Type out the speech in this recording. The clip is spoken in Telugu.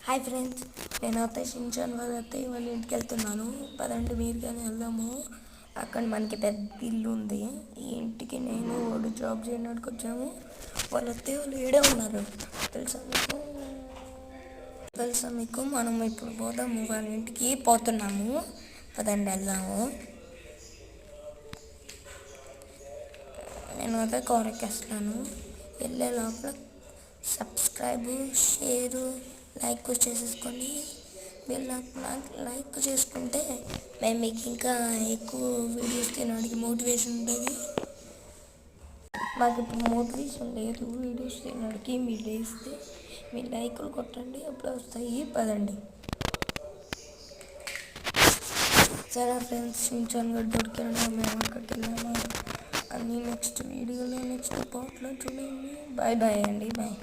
హాయ్ ఫ్రెండ్స్, నేను షించాన్ వాళ్ళ అత్తయ్య వాళ్ళ ఇంటికి వెళ్తున్నాను. పదండి మీరు కానీ వెళ్దాము. అక్కడ మనకి పెద్ద ఇల్లు ఉంది. ఈ ఇంటికి నేను వాడు జాబ్ చేయడానికి వచ్చాము. వాళ్ళ అత్తయ్య వాళ్ళు ఏడే ఉన్నారు. తెలుసా మీకు మనం ఇప్పుడు పోదాము, వాళ్ళ ఇంటికి పోతున్నాము. పదండి వెళ్దాము. నేను అదే కోరికేస్తాను. వెళ్ళే లోపల సబ్స్క్రైబ్, షేరు, లైక్ చేసేసుకొని మీరు నాకు లైక్ చేసుకుంటే మేము మీకు ఇంకా ఎక్కువ వీడియోస్ తినడానికి మోటివేషన్ ఉంటుంది. మాకు ఇప్పుడు మోటివేషన్ లేదు వీడియోస్ తినడానికి. మీరు వేస్తే మీ లైకులు కొట్టండి, అప్పుడు వస్తాయి. పదండి. సరే ఫ్రెండ్స్, షించాన్ గడ్ దొరికాడు, మేము అక్కడికి వెళ్ళాము. అన్నీ నెక్స్ట్ వీడియోలో నెక్స్ట్ పార్ట్లో చూడండి. బాయ్ బాయ్ అండి, బాయ్.